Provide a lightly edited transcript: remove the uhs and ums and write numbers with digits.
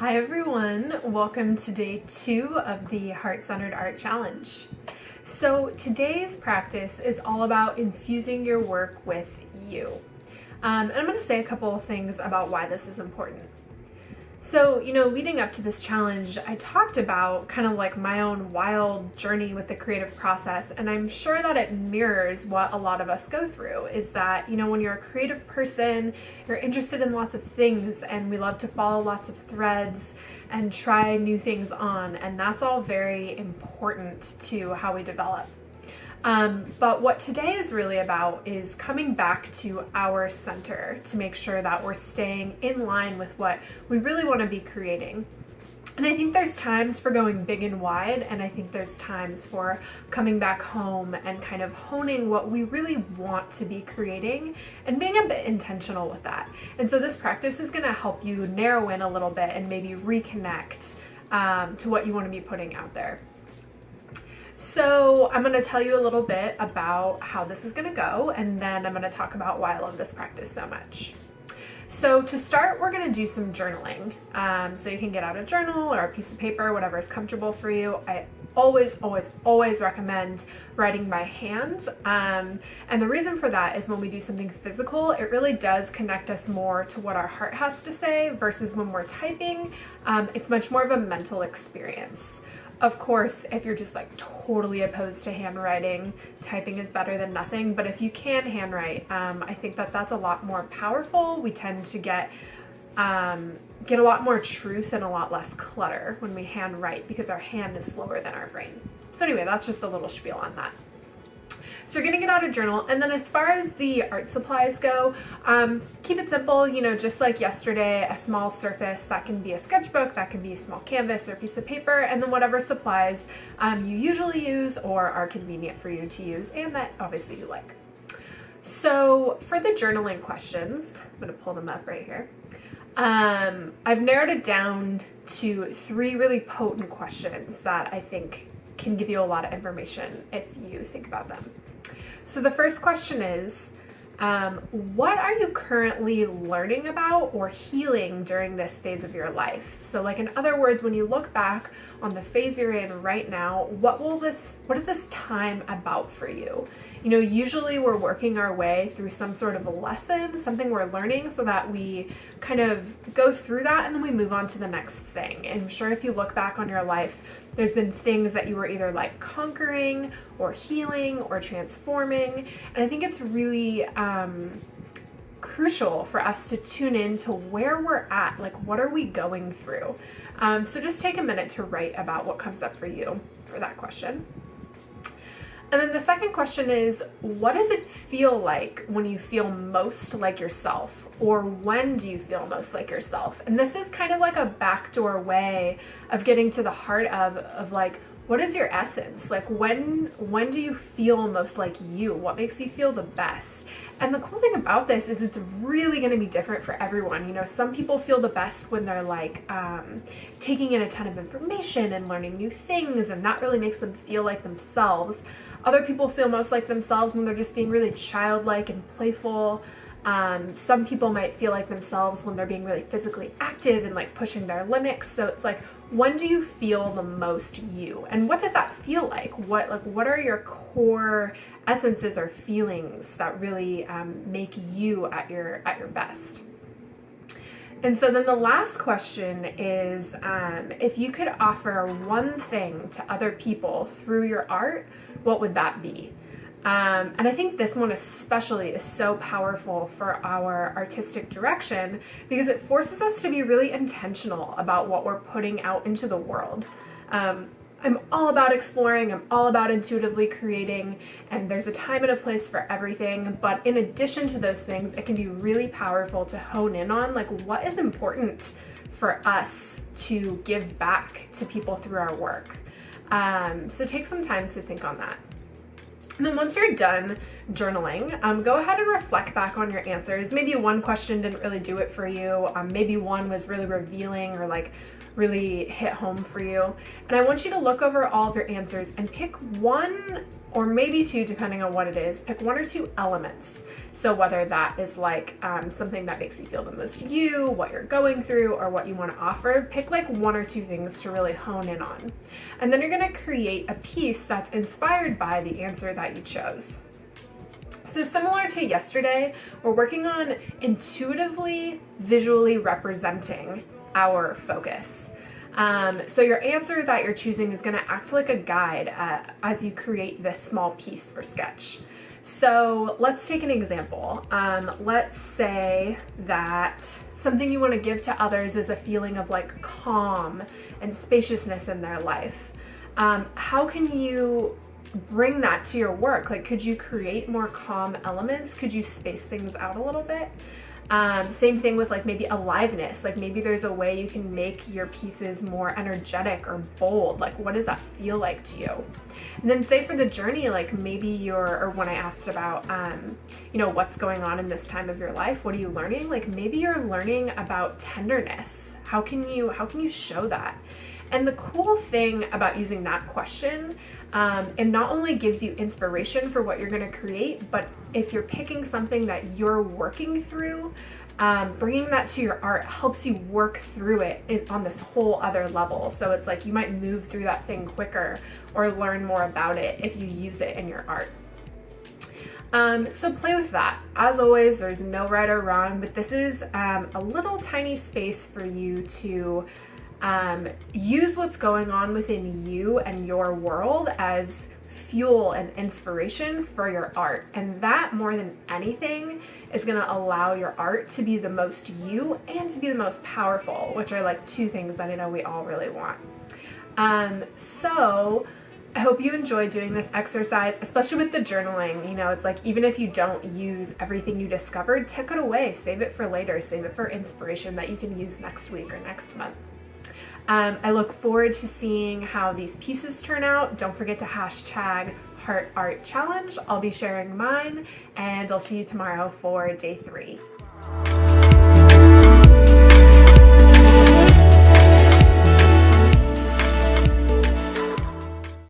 Hi everyone, welcome to day 2 of the Heart-Centered Art Challenge. So today's practice is all about infusing your work with you. And I'm going to say a couple of things about why this is important. So, leading up to this challenge, I talked about kind of like my own wild journey with the creative process, and I'm sure that it mirrors what a lot of us go through, is that, when you're a creative person, you're interested in lots of things, and we love to follow lots of threads and try new things on, and that's all very important to how we develop. But what today is really about is coming back to our center to make sure that we're staying in line with what we really want to be creating. And I think there's times for going big and wide, and I think there's times for coming back home and kind of honing what we really want to be creating and being a bit intentional with that. And so this practice is going to help you narrow in a little bit and maybe reconnect to what you want to be putting out there. So I'm going to tell you a little bit about how this is going to go, and then I'm going to talk about why I love this practice so much. So to start, we're going to do some journaling. So you can get out a journal or a piece of paper, whatever is comfortable for you. I always recommend writing by hand. And the reason for that is when we do something physical, it really does connect us more to what our heart has to say versus when we're typing. It's much more of a mental experience. Of course, if you're just totally opposed to handwriting, typing is better than nothing. But if you can handwrite, I think that that's a lot more powerful. We tend to get a lot more truth and a lot less clutter when we handwrite because our hand is slower than our brain. So anyway, that's just a little spiel on that. So you're gonna get out a journal, and then as far as the art supplies go, keep it simple, just like yesterday, a small surface. That can be a sketchbook, that can be a small canvas or piece of paper, and then whatever supplies you usually use or are convenient for you to use and that obviously you like. So for the journaling questions, I'm gonna pull them up right here. I've narrowed it down to 3 really potent questions that I think can give you a lot of information if you think about them. So the first question is, what are you currently learning about or healing during this phase of your life? So in other words, when you look back on the phase you're in right now, what is this time about for you? Usually we're working our way through some sort of a lesson, something we're learning, so that we kind of go through that and then we move on to the next thing. And I'm sure if you look back on your life, there's been things that you were either conquering or healing or transforming. And I think it's really crucial for us to tune in to where we're at, what are we going through? So just take a minute to write about what comes up for you for that question. And then the second question is, what does it feel like when you feel most like yourself? Or when do you feel most like yourself? And this is kind of like a backdoor way of getting to the heart of what is your essence? When do you feel most like you? What makes you feel the best? And the cool thing about this is it's really going to be different for everyone. Some people feel the best when they're taking in a ton of information and learning new things, and that really makes them feel like themselves. Other people feel most like themselves when they're just being really childlike and playful. Some people might feel like themselves when they're being really physically active and pushing their limits. So it's when do you feel the most you? And what does that feel like? What are your core essences or feelings that really make you at your best? And so then the last question is, if you could offer one thing to other people through your art, what would that be? And I think this one especially is so powerful for our artistic direction because it forces us to be really intentional about what we're putting out into the world. I'm all about exploring, I'm all about intuitively creating, and there's a time and a place for everything. But in addition to those things, it can be really powerful to hone in on what is important for us to give back to people through our work. So take some time to think on that. And then once you're done journaling, go ahead and reflect back on your answers. Maybe one question didn't really do it for you. Maybe one was really revealing or like really hit home for you. And I want you to look over all of your answers and pick one or maybe two, depending on what it is, pick one or two elements. So whether that is like something that makes you feel the most you, what you're going through, or what you want to offer, pick like one or two things to really hone in on. And then you're going to create a piece that's inspired by the answer that you chose. So similar to yesterday, we're working on intuitively, visually representing our focus. So your answer that you're choosing is going to act like a guide as you create this small piece or sketch. So let's take an example. Let's say that something you want to give to others is a feeling of like calm and spaciousness in their life. How can you bring that to your work? Like, could you create more calm elements? Could you space things out a little bit? Same thing with like maybe aliveness. Like maybe there's a way you can make your pieces more energetic or bold. Like what does that feel like to you? And then say for the journey, like maybe or when I asked about, you know, what's going on in this time of your life, what are you learning? Like maybe you're learning about tenderness. How can you show that? And the cool thing about using that question, it not only gives you inspiration for what you're going to create, but if you're picking something that you're working through, bringing that to your art helps you work through it on this whole other level. So it's like you might move through that thing quicker or learn more about it if you use it in your art. So play with that. As always, there's no right or wrong, but this is a little tiny space for you to use what's going on within you and your world as fuel and inspiration for your art. And that, more than anything, is going to allow your art to be the most you and to be the most powerful, which are like two things that I know we all really want. So I hope you enjoyed doing this exercise, especially with the journaling. You know, it's like, even if you don't use everything you discovered, take it away, save it for later, save it for inspiration that you can use next week or next month. I look forward to seeing how these pieces turn out. Don't forget to hashtag Heart Art Challenge. I'll be sharing mine, and I'll see you tomorrow for day 3.